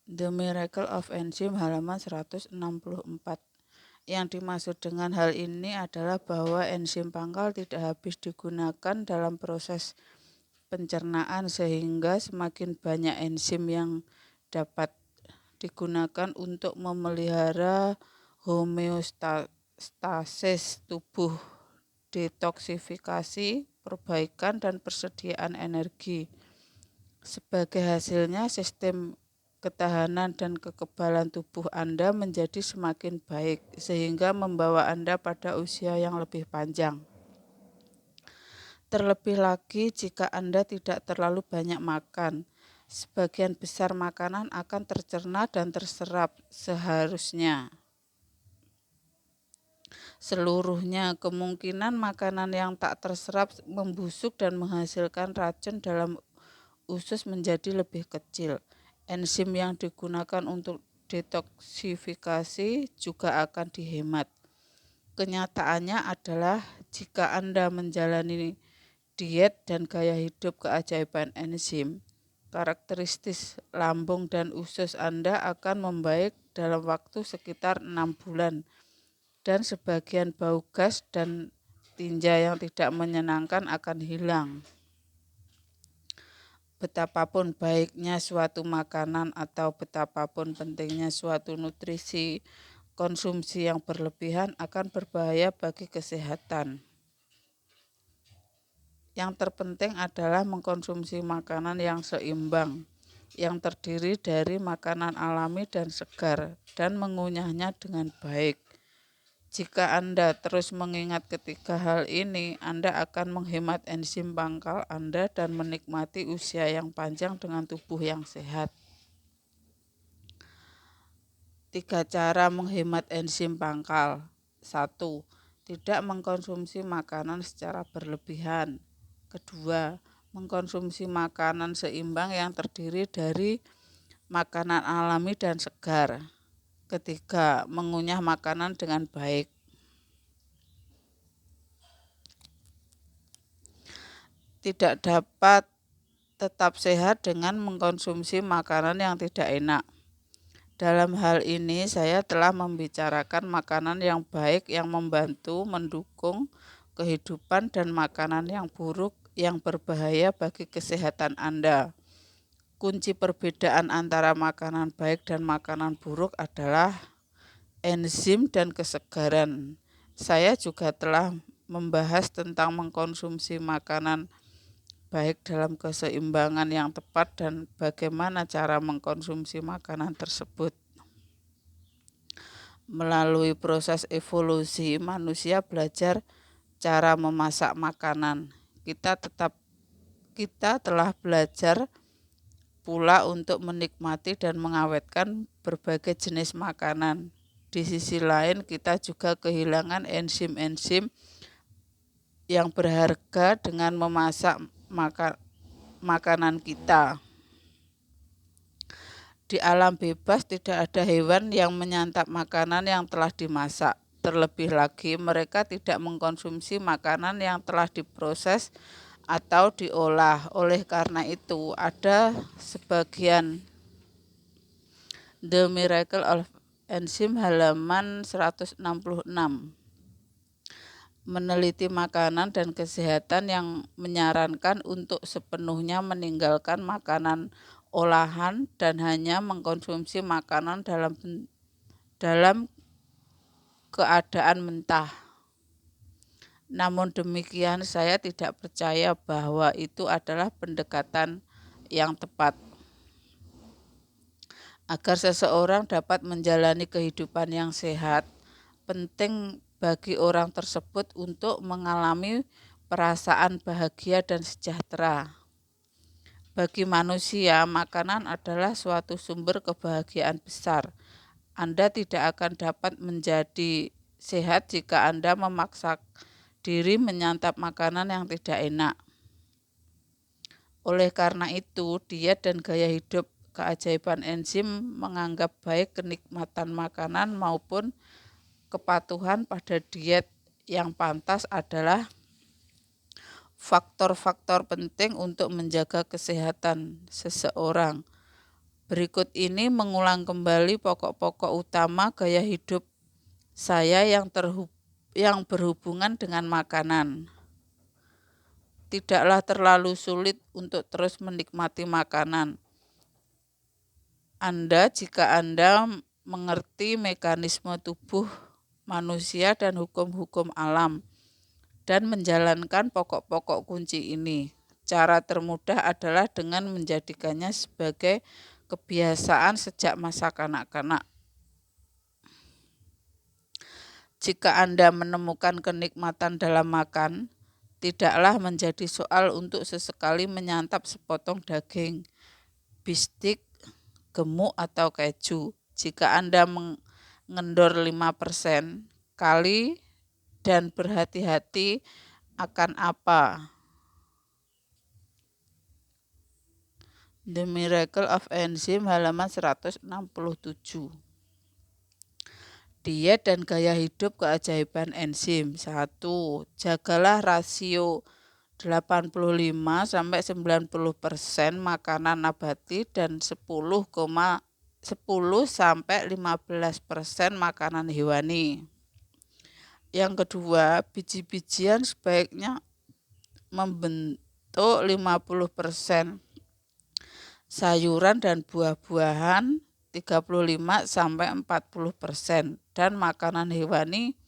The Miracle of Enzym halaman 164. Yang dimaksud dengan hal ini adalah bahwa enzim pangkal tidak habis digunakan dalam proses pencernaan, sehingga semakin banyak enzim yang dapat digunakan untuk memelihara homeostasis tubuh, detoksifikasi, perbaikan, dan persediaan energi. Sebagai hasilnya, sistem ketahanan dan kekebalan tubuh Anda menjadi semakin baik, sehingga membawa Anda pada usia yang lebih panjang. Terlebih lagi jika Anda tidak terlalu banyak makan. Sebagian besar makanan akan tercerna dan terserap seluruhnya. Kemungkinan makanan yang tak terserap membusuk dan menghasilkan racun dalam usus menjadi lebih kecil. Enzim yang digunakan untuk detoksifikasi juga akan dihemat. Kenyataannya adalah jika Anda menjalani diet dan gaya hidup keajaiban enzim, karakteristik lambung dan usus Anda akan membaik dalam waktu sekitar 6 bulan, dan sebagian bau gas dan tinja yang tidak menyenangkan akan hilang. Betapapun baiknya suatu makanan atau betapapun pentingnya suatu nutrisi, konsumsi yang berlebihan akan berbahaya bagi kesehatan. Yang terpenting adalah mengkonsumsi makanan yang seimbang, yang terdiri dari makanan alami dan segar, dan mengunyahnya dengan baik. Jika Anda terus mengingat ketiga hal ini, Anda akan menghemat enzim pangkal Anda dan menikmati usia yang panjang dengan tubuh yang sehat. 3 cara menghemat enzim pangkal. 1. Tidak mengkonsumsi makanan secara berlebihan. 2. Mengkonsumsi makanan seimbang yang terdiri dari makanan alami dan segar. 3. Mengunyah makanan dengan baik. Tidak dapat tetap sehat dengan mengkonsumsi makanan yang tidak enak. Dalam hal ini saya telah membicarakan makanan yang baik yang membantu mendukung kehidupan dan makanan yang buruk yang berbahaya bagi kesehatan Anda. Kunci perbedaan antara makanan baik dan makanan buruk adalah enzim dan kesegaran. Saya juga telah membahas tentang mengkonsumsi makanan baik dalam keseimbangan yang tepat dan bagaimana cara mengkonsumsi makanan tersebut. Melalui proses evolusi, manusia belajar cara memasak makanan. Kita telah belajar pula untuk menikmati dan mengawetkan berbagai jenis makanan. Di sisi lain, kita juga kehilangan enzim-enzim yang berharga dengan memasak makanan kita. Di alam bebas tidak ada hewan yang menyantap makanan yang telah dimasak. Terlebih lagi, mereka tidak mengkonsumsi makanan yang telah diproses atau diolah. Oleh karena itu, ada sebagian The Miracle of Enzym halaman 166. Meneliti makanan dan kesehatan yang menyarankan untuk sepenuhnya meninggalkan makanan olahan dan hanya mengkonsumsi makanan dalam keadaan mentah. Namun demikian, saya tidak percaya bahwa itu adalah pendekatan yang tepat. Agar seseorang dapat menjalani kehidupan yang sehat, penting bagi orang tersebut untuk mengalami perasaan bahagia dan sejahtera. Bagi manusia, makanan adalah suatu sumber kebahagiaan besar. Anda tidak akan dapat menjadi sehat jika Anda memaksa diri menyantap makanan yang tidak enak. Oleh karena itu, diet dan gaya hidup keajaiban enzim menganggap baik kenikmatan makanan maupun kepatuhan pada diet yang pantas adalah faktor-faktor penting untuk menjaga kesehatan seseorang. Berikut ini mengulang kembali pokok-pokok utama gaya hidup saya yang berhubungan dengan makanan. Tidaklah terlalu sulit untuk terus menikmati makanan. Jika Anda mengerti mekanisme tubuh manusia dan hukum-hukum alam dan menjalankan pokok-pokok kunci ini. Cara termudah adalah dengan menjadikannya sebagai kebiasaan sejak masa kanak-kanak. Jika Anda menemukan kenikmatan dalam makan, tidaklah menjadi soal untuk sesekali menyantap sepotong daging, bistik, gemuk atau keju. Jika Anda mengendor 5% kali dan berhati-hati akan apa? The Miracle of Enzym halaman 167. Diet dan gaya hidup keajaiban enzim. 1. Jagalah rasio 85-90% makanan nabati dan 10-15% makanan hewani. Yang kedua, biji-bijian sebaiknya membentuk 50%, sayuran dan buah-buahan 35-40% dan makanan hewani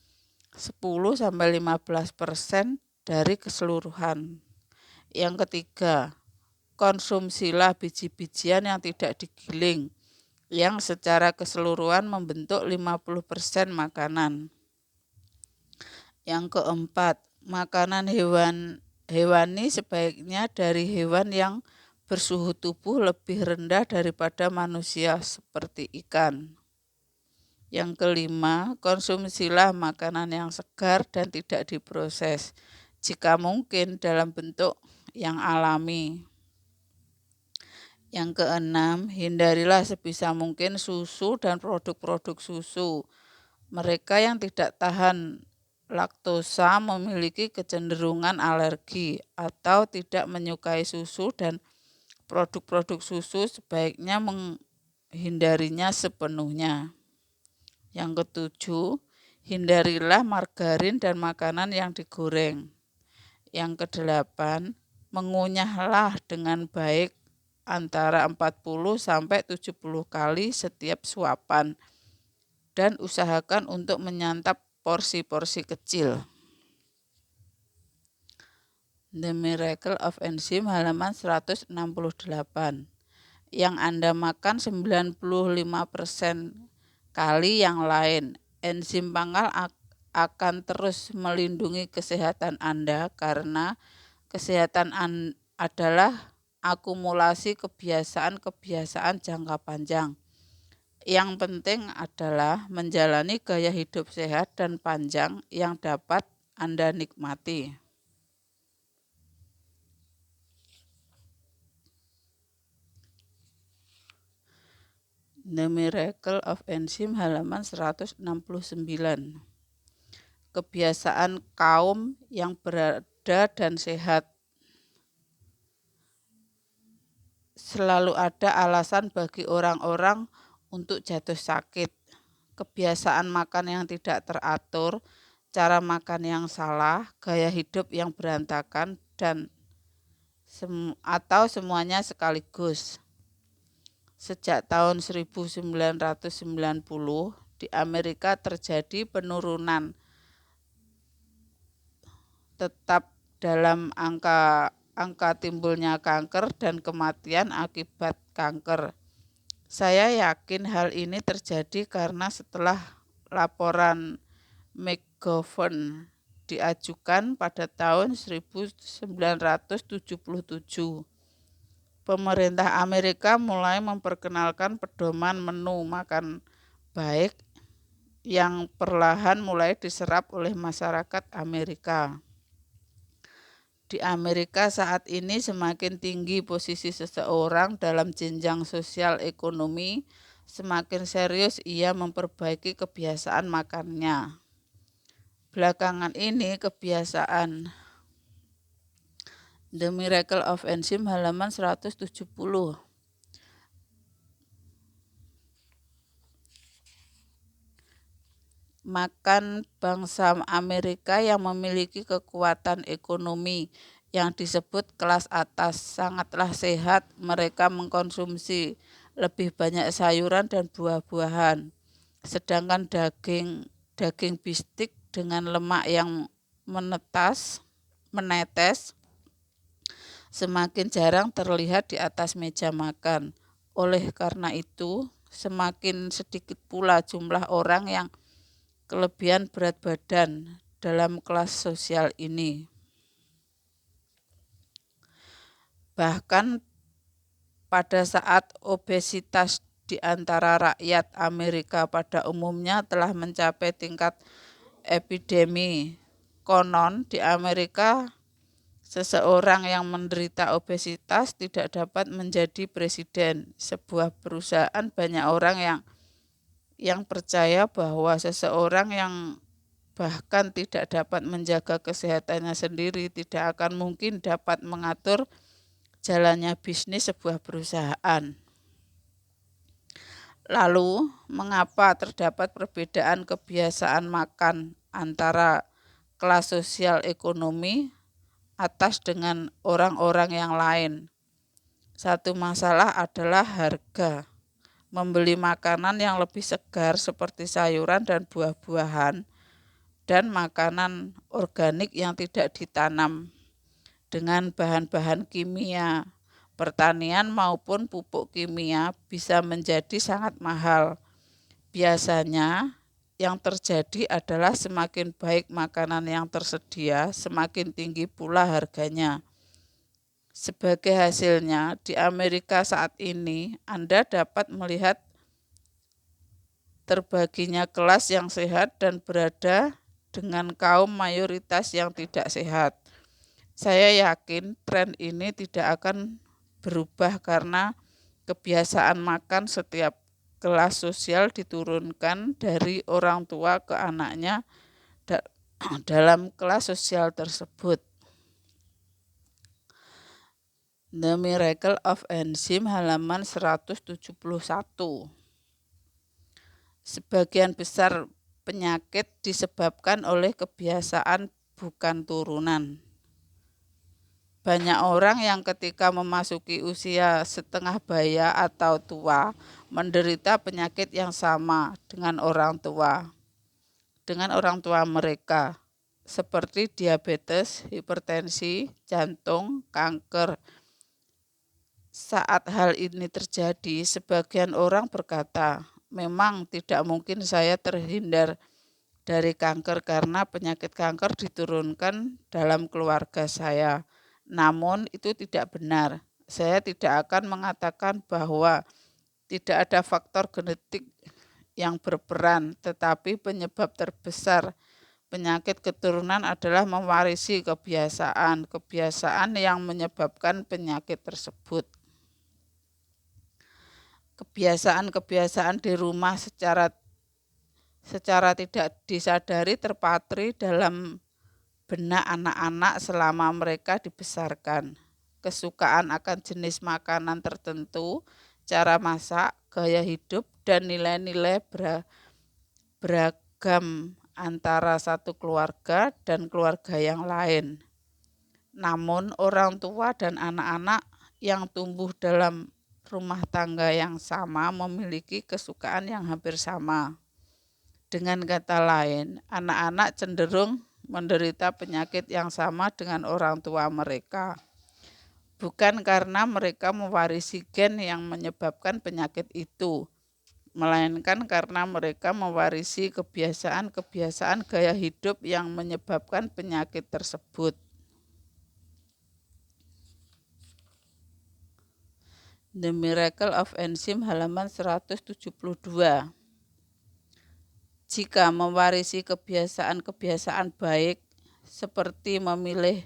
10-15% dari keseluruhan. Yang ketiga, konsumsilah biji-bijian yang tidak digiling, yang secara keseluruhan membentuk 50% makanan. Yang keempat, makanan hewani sebaiknya dari hewan yang bersuhu tubuh lebih rendah daripada manusia seperti ikan. Yang kelima, konsumsilah makanan yang segar dan tidak diproses, jika mungkin dalam bentuk yang alami. Yang keenam, hindarilah sebisa mungkin susu dan produk-produk susu. Mereka yang tidak tahan laktosa memiliki kecenderungan alergi atau tidak menyukai susu dan produk-produk susu sebaiknya menghindarinya sepenuhnya. Yang ketujuh, hindarilah margarin dan makanan yang digoreng. Yang kedelapan, mengunyahlah dengan baik antara 40-70 kali setiap suapan dan usahakan untuk menyantap porsi-porsi kecil. The Miracle of Enzym halaman 168. Yang Anda makan 95% kali yang lain. Enzim pangal akan terus melindungi kesehatan Anda karena kesehatan adalah akumulasi kebiasaan-kebiasaan jangka panjang. Yang penting adalah menjalani gaya hidup sehat dan panjang yang dapat Anda nikmati. The Miracle of Enzym halaman 169. Kebiasaan kaum yang berada dan sehat. Selalu ada alasan bagi orang-orang untuk jatuh sakit. Kebiasaan makan yang tidak teratur, cara makan yang salah, gaya hidup yang berantakan, atau semuanya sekaligus. Sejak tahun 1990 di Amerika terjadi penurunan tetap dalam angka timbulnya kanker dan kematian akibat kanker. Saya yakin hal ini terjadi karena setelah laporan McGovern diajukan pada tahun 1977, pemerintah Amerika mulai memperkenalkan pedoman menu makan baik yang perlahan mulai diserap oleh masyarakat Amerika. Di Amerika saat ini semakin tinggi posisi seseorang dalam jenjang sosial ekonomi, semakin serius ia memperbaiki kebiasaan makannya. Belakangan ini kebiasaan The Miracle of Enzym halaman 170. makan bangsa Amerika yang memiliki kekuatan ekonomi yang disebut kelas atas sangatlah sehat. Mereka mengkonsumsi lebih banyak sayuran dan buah-buahan. Sedangkan daging bistik dengan lemak yang menetes semakin jarang terlihat di atas meja makan. Oleh karena itu, semakin sedikit pula jumlah orang yang kelebihan berat badan dalam kelas sosial ini. Bahkan pada saat obesitas di antara rakyat Amerika pada umumnya telah mencapai tingkat epidemi. Konon di Amerika seseorang yang menderita obesitas tidak dapat menjadi presiden. Sebuah perusahaan banyak orang yang percaya bahwa seseorang yang bahkan tidak dapat menjaga kesehatannya sendiri tidak akan mungkin dapat mengatur jalannya bisnis sebuah perusahaan. Lalu, mengapa terdapat perbedaan kebiasaan makan antara kelas sosial ekonomi atas dengan orang-orang yang lain? Satu masalah adalah harga. Membeli makanan yang lebih segar seperti sayuran dan buah-buahan dan makanan organik yang tidak ditanam dengan bahan-bahan kimia, pertanian maupun pupuk kimia bisa menjadi sangat mahal. Biasanya yang terjadi adalah semakin baik makanan yang tersedia, semakin tinggi pula harganya. Sebagai hasilnya, di Amerika saat ini Anda dapat melihat terbaginya kelas yang sehat dan berada dengan kaum mayoritas yang tidak sehat. Saya yakin tren ini tidak akan berubah karena kebiasaan makan setiap kelas sosial diturunkan dari orang tua ke anaknya dalam kelas sosial tersebut. The Miracle of Enzim halaman 171. Sebagian besar penyakit disebabkan oleh kebiasaan bukan turunan. Banyak orang yang ketika memasuki usia setengah baya atau tua menderita penyakit yang sama dengan orang tua mereka, seperti diabetes, hipertensi, jantung, kanker. Saat hal ini terjadi, sebagian orang berkata, memang tidak mungkin saya terhindar dari kanker karena penyakit kanker diturunkan dalam keluarga saya. Namun itu tidak benar. Saya tidak akan mengatakan bahwa tidak ada faktor genetik yang berperan, tetapi penyebab terbesar penyakit keturunan adalah mewarisi kebiasaan yang menyebabkan penyakit tersebut. Kebiasaan di rumah secara tidak disadari terpatri dalam benak anak-anak selama mereka dibesarkan. Kesukaan akan jenis makanan tertentu, cara masak, gaya hidup, dan nilai-nilai beragam antara satu keluarga dan keluarga yang lain. Namun orang tua dan anak-anak yang tumbuh dalam rumah tangga yang sama memiliki kesukaan yang hampir sama. Dengan kata lain, anak-anak cenderung menderita penyakit yang sama dengan orang tua mereka. Bukan karena mereka mewarisi gen yang menyebabkan penyakit itu, melainkan karena mereka mewarisi kebiasaan gaya hidup yang menyebabkan penyakit tersebut. The Miracle of Enzim halaman 172. Jika mewarisi kebiasaan baik seperti memilih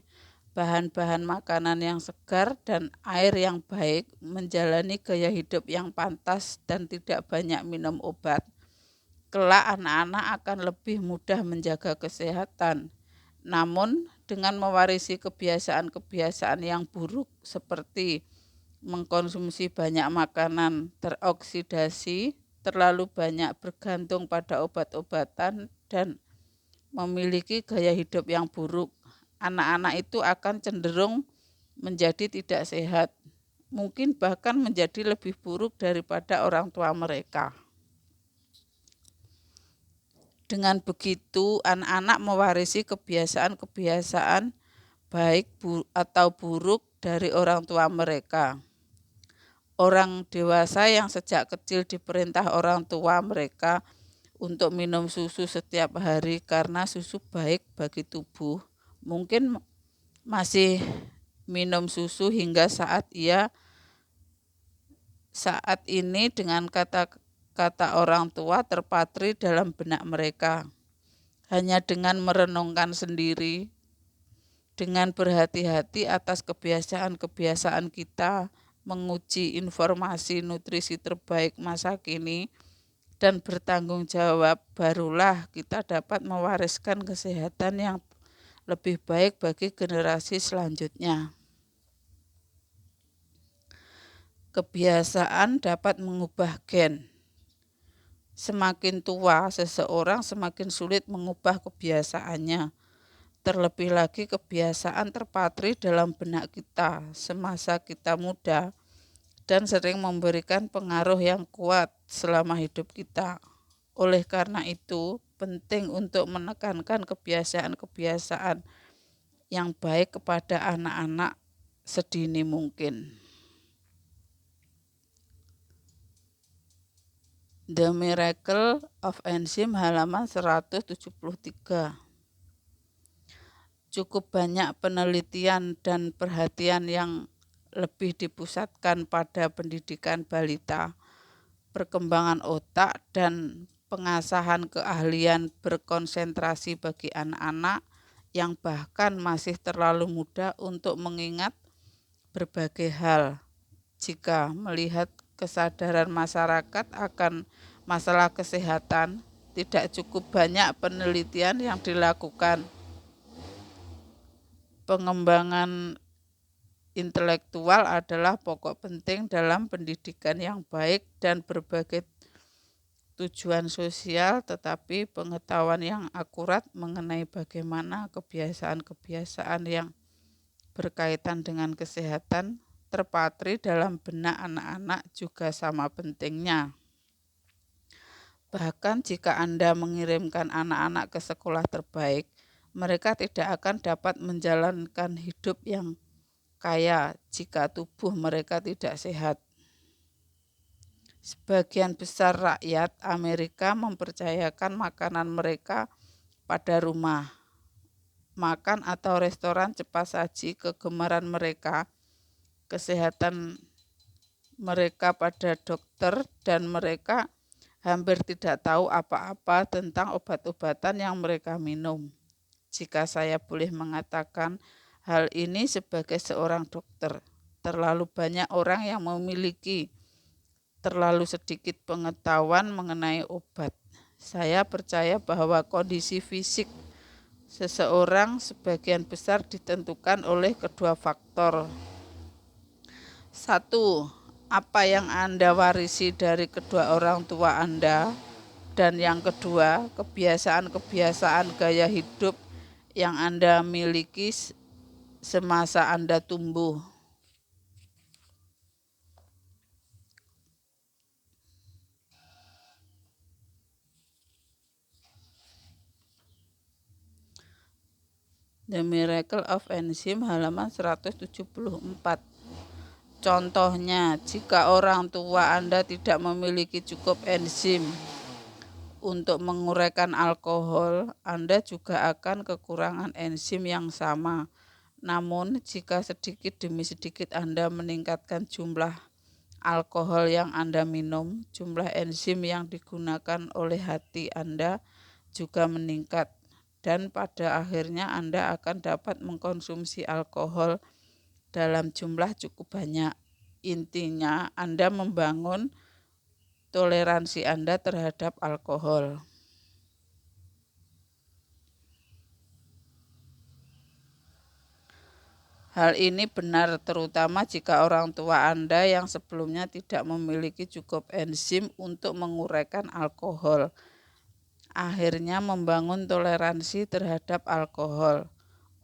bahan-bahan makanan yang segar dan air yang baik, menjalani gaya hidup yang pantas dan tidak banyak minum obat, kelak anak-anak akan lebih mudah menjaga kesehatan. Namun dengan mewarisi kebiasaan yang buruk seperti mengkonsumsi banyak makanan teroksidasi, terlalu banyak bergantung pada obat-obatan dan memiliki gaya hidup yang buruk, anak-anak itu akan cenderung menjadi tidak sehat, mungkin bahkan menjadi lebih buruk daripada orang tua mereka. Dengan begitu, anak-anak mewarisi kebiasaan-kebiasaan baik atau buruk dari orang tua mereka. Orang dewasa yang sejak kecil diperintah orang tua mereka untuk minum susu setiap hari karena susu baik bagi tubuh, mungkin masih minum susu hingga saat ini dengan kata orang tua terpatri dalam benak mereka. Hanya dengan merenungkan sendiri, dengan berhati-hati atas kebiasaan-kebiasaan kita, menguji informasi nutrisi terbaik masa kini, dan bertanggung jawab, barulah kita dapat mewariskan kesehatan yang lebih baik bagi generasi selanjutnya. Kebiasaan dapat mengubah gen. Semakin tua seseorang, semakin sulit mengubah kebiasaannya. Terlebih lagi kebiasaan terpatri dalam benak kita semasa kita muda dan sering memberikan pengaruh yang kuat selama hidup kita. Oleh karena itu, penting untuk menekankan kebiasaan-kebiasaan yang baik kepada anak-anak sedini mungkin. The Miracle of Enzim halaman 173. Cukup banyak penelitian dan perhatian yang lebih dipusatkan pada pendidikan balita, perkembangan otak, dan pengasahan keahlian berkonsentrasi bagi anak-anak yang bahkan masih terlalu muda untuk mengingat berbagai hal. Jika melihat kesadaran masyarakat akan masalah kesehatan, tidak cukup banyak penelitian yang dilakukan. Pengembangan intelektual adalah pokok penting dalam pendidikan yang baik dan berbagai tujuan sosial, tetapi pengetahuan yang akurat mengenai bagaimana kebiasaan-kebiasaan yang berkaitan dengan kesehatan terpatri dalam benak anak-anak juga sama pentingnya. Bahkan jika Anda mengirimkan anak-anak ke sekolah terbaik, mereka tidak akan dapat menjalankan hidup yang kaya jika tubuh mereka tidak sehat. Sebagian besar rakyat Amerika mempercayakan makanan mereka pada rumah makan atau restoran cepat saji kegemaran mereka, kesehatan mereka pada dokter, dan mereka hampir tidak tahu apa-apa tentang obat-obatan yang mereka minum. Jika saya boleh mengatakan hal ini sebagai seorang dokter, terlalu banyak orang yang memiliki terlalu sedikit pengetahuan mengenai obat. Saya percaya bahwa kondisi fisik seseorang sebagian besar ditentukan oleh kedua faktor. 1. Apa yang Anda warisi dari kedua orang tua Anda, dan yang kedua, kebiasaan-kebiasaan gaya hidup yang Anda miliki semasa Anda tumbuh. The Miracle of Enzim halaman 174. Contohnya, jika orang tua Anda tidak memiliki cukup enzim untuk menguraikan alkohol, Anda juga akan kekurangan enzim yang sama. Namun, jika sedikit demi sedikit Anda meningkatkan jumlah alkohol yang Anda minum, jumlah enzim yang digunakan oleh hati Anda juga meningkat. Dan pada akhirnya Anda akan dapat mengkonsumsi alkohol dalam jumlah cukup banyak. Intinya, Anda membangun toleransi Anda terhadap alkohol. Hal ini benar terutama jika orang tua Anda yang sebelumnya tidak memiliki cukup enzim untuk menguraikan alkohol, akhirnya membangun toleransi terhadap alkohol.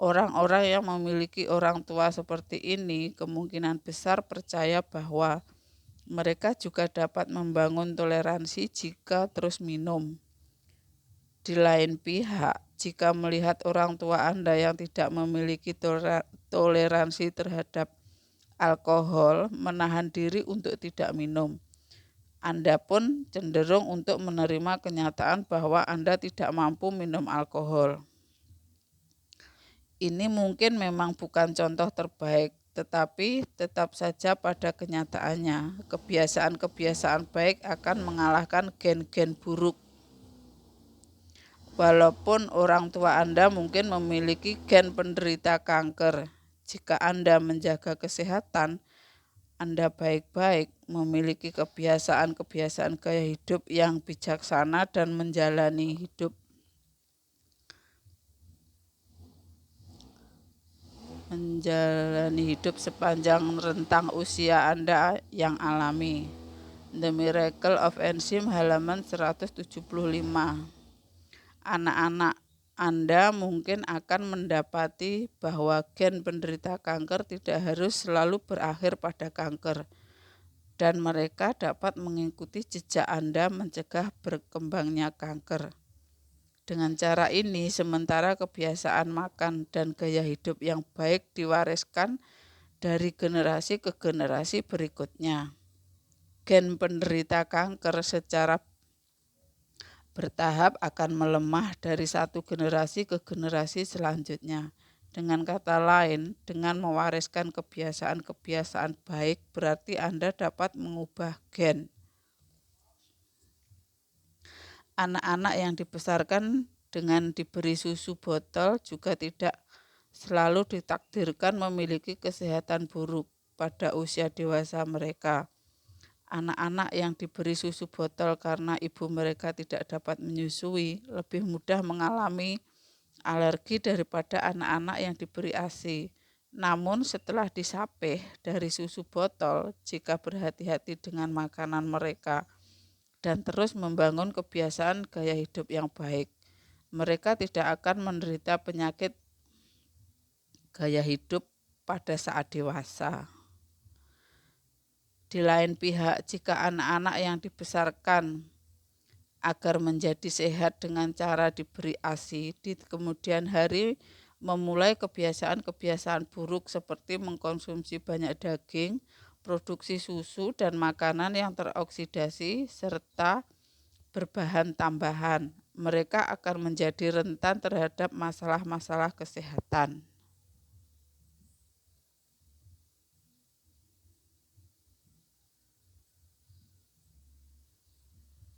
Orang-orang yang memiliki orang tua seperti ini kemungkinan besar percaya bahwa mereka juga dapat membangun toleransi jika terus minum. Di lain pihak, jika melihat orang tua Anda yang tidak memiliki toleransi terhadap alkohol, menahan diri untuk tidak minum, Anda pun cenderung untuk menerima kenyataan bahwa Anda tidak mampu minum alkohol. Ini mungkin memang bukan contoh terbaik, tetapi tetap saja pada kenyataannya, kebiasaan-kebiasaan baik akan mengalahkan gen-gen buruk. Walaupun orang tua Anda mungkin memiliki gen penderita kanker, jika Anda menjaga kesehatan, Anda baik-baik memiliki kebiasaan-kebiasaan gaya hidup yang bijaksana dan menjalani hidup sepanjang rentang usia Anda yang alami. The Miracle of Enzym halaman 175. Anak-anak Anda mungkin akan mendapati bahwa gen penderita kanker tidak harus selalu berakhir pada kanker, dan mereka dapat mengikuti jejak Anda mencegah berkembangnya kanker. Dengan cara ini, sementara kebiasaan makan dan gaya hidup yang baik diwariskan dari generasi ke generasi berikutnya, gen penderita kanker secara bertahap akan melemah dari satu generasi ke generasi selanjutnya. Dengan kata lain, dengan mewariskan kebiasaan-kebiasaan baik, berarti Anda dapat mengubah gen. Anak-anak yang dibesarkan dengan diberi susu botol juga tidak selalu ditakdirkan memiliki kesehatan buruk pada usia dewasa mereka. Anak-anak yang diberi susu botol karena ibu mereka tidak dapat menyusui lebih mudah mengalami alergi daripada anak-anak yang diberi ASI. Namun setelah disapih dari susu botol, jika berhati-hati dengan makanan mereka dan terus membangun kebiasaan gaya hidup yang baik, mereka tidak akan menderita penyakit gaya hidup pada saat dewasa. Di lain pihak, jika anak-anak yang dibesarkan agar menjadi sehat dengan cara diberi ASI, di kemudian hari memulai kebiasaan-kebiasaan buruk seperti mengkonsumsi banyak daging, produksi susu dan makanan yang teroksidasi, serta berbahan tambahan, mereka akan menjadi rentan terhadap masalah-masalah kesehatan.